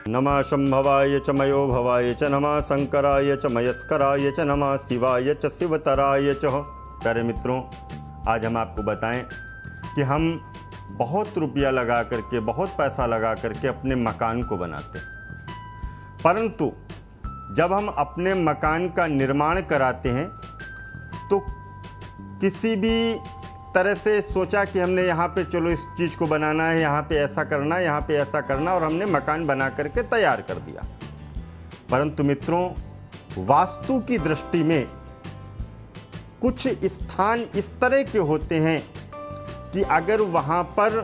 नमः शंभवाय च मयो भवाय च नमः शंकराय च मयस्कराय च नमः शिवाय च शिवतराय च। प्यारे मित्रों, आज हम आपको बताएं कि हम बहुत रुपया लगा करके, बहुत पैसा लगा करके अपने मकान को बनाते हैं, परंतु जब हम अपने मकान का निर्माण कराते हैं तो किसी भी तरह से सोचा कि हमने यहाँ पे चलो इस चीज़ को बनाना है, यहाँ पे ऐसा करना है, यहाँ पे ऐसा करना, और हमने मकान बना करके तैयार कर दिया। परंतु मित्रों, वास्तु की दृष्टि में कुछ स्थान इस तरह के होते हैं कि अगर वहाँ पर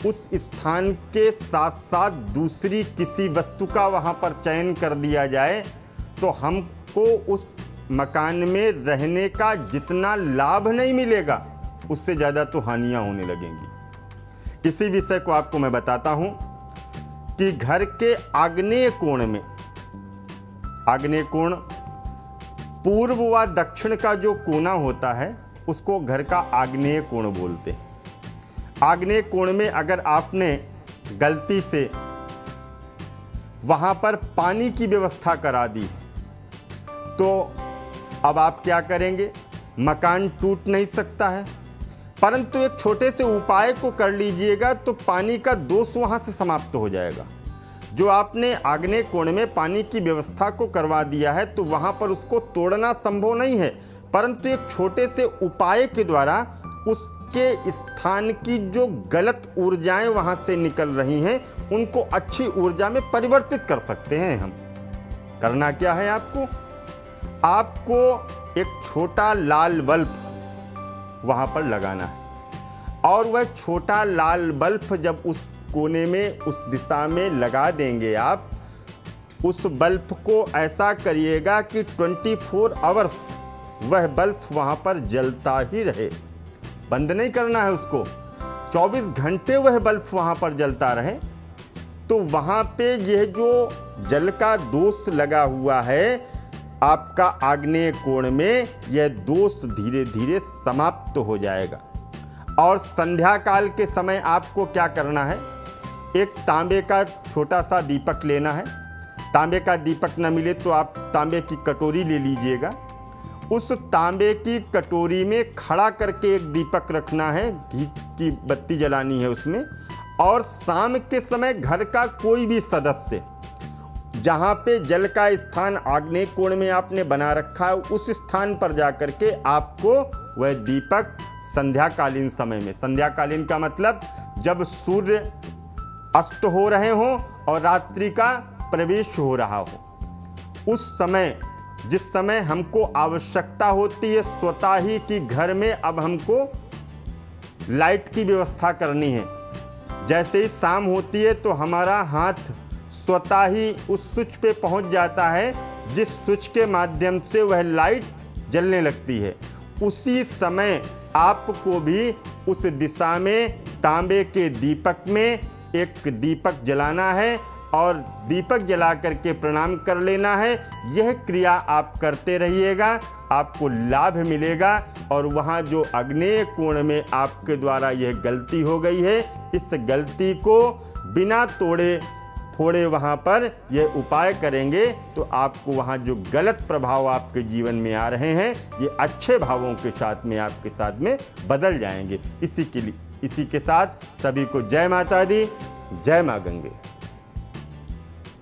उस स्थान के साथ साथ दूसरी किसी वस्तु का वहाँ पर चयन कर दिया जाए तो हमको उस मकान में रहने का जितना लाभ नहीं मिलेगा उससे ज़्यादा तो हानियाँ होने लगेंगी। इसी विषय को आपको मैं बताता हूँ कि घर के आग्नेय कोण में, आग्नेय कोण पूर्व व दक्षिण का जो कोना होता है उसको घर का आग्नेय कोण बोलते हैं। आग्नेय कोण में अगर आपने गलती से वहाँ पर पानी की व्यवस्था करा दी तो अब आप क्या करेंगे? मकान टूट नहीं सकता है, परंतु एक छोटे से उपाय को कर लीजिएगा तो पानी का दोष वहाँ से समाप्त हो जाएगा। जो आपने आग्नेय कोण में पानी की व्यवस्था को करवा दिया है तो वहाँ पर उसको तोड़ना संभव नहीं है, परंतु एक छोटे से उपाय के द्वारा उसके स्थान की जो गलत ऊर्जाएं वहाँ से निकल रही हैं उनको अच्छी ऊर्जा में परिवर्तित कर सकते हैं हम। करना क्या है आपको? आपको एक छोटा लाल बल्ब वहाँ पर लगाना है, और वह छोटा लाल बल्ब जब उस कोने में, उस दिशा में लगा देंगे आप, उस बल्ब को ऐसा करिएगा कि 24 आवर्स वह बल्ब वहाँ पर जलता ही रहे। बंद नहीं करना है उसको, 24 घंटे वह बल्ब वहाँ पर जलता रहे। तो वहाँ पे यह जो जल का दोष लगा हुआ है आपका आग्नेय कोण में, यह दोष धीरे धीरे समाप्त हो जाएगा। और संध्या काल के समय आपको क्या करना है? एक तांबे का छोटा सा दीपक लेना है। तांबे का दीपक न मिले तो आप तांबे की कटोरी ले लीजिएगा। उस तांबे की कटोरी में खड़ा करके एक दीपक रखना है, घी की बत्ती जलानी है उसमें, और शाम के समय घर का कोई भी सदस्य जहाँ पे जल का स्थान आग्नेय कोण में आपने बना रखा है उस स्थान पर जाकर के आपको वह दीपक संध्याकालीन समय में, संध्याकालीन का मतलब जब सूर्य अस्त हो रहे हों और रात्रि का प्रवेश हो रहा हो, उस समय, जिस समय हमको आवश्यकता होती है स्वतः ही कि घर में अब हमको लाइट की व्यवस्था करनी है। जैसे ही शाम होती है तो हमारा हाथ स्वतः ही उस स्विच पे पहुंच जाता है जिस स्विच के माध्यम से वह लाइट जलने लगती है। उसी समय आपको भी उस दिशा में तांबे के दीपक में एक दीपक जलाना है और दीपक जला करके प्रणाम कर लेना है। यह क्रिया आप करते रहिएगा, आपको लाभ मिलेगा। और वहाँ जो आग्नेय कोण में आपके द्वारा यह गलती हो गई है, इस गलती को बिना तोड़े फोड़े वहाँ पर यह उपाय करेंगे तो आपको वहाँ जो गलत प्रभाव आपके जीवन में आ रहे हैं ये अच्छे भावों के साथ में आपके साथ में बदल जाएंगे। इसी के साथ सभी को जय माता दी, जय माँ गंगे।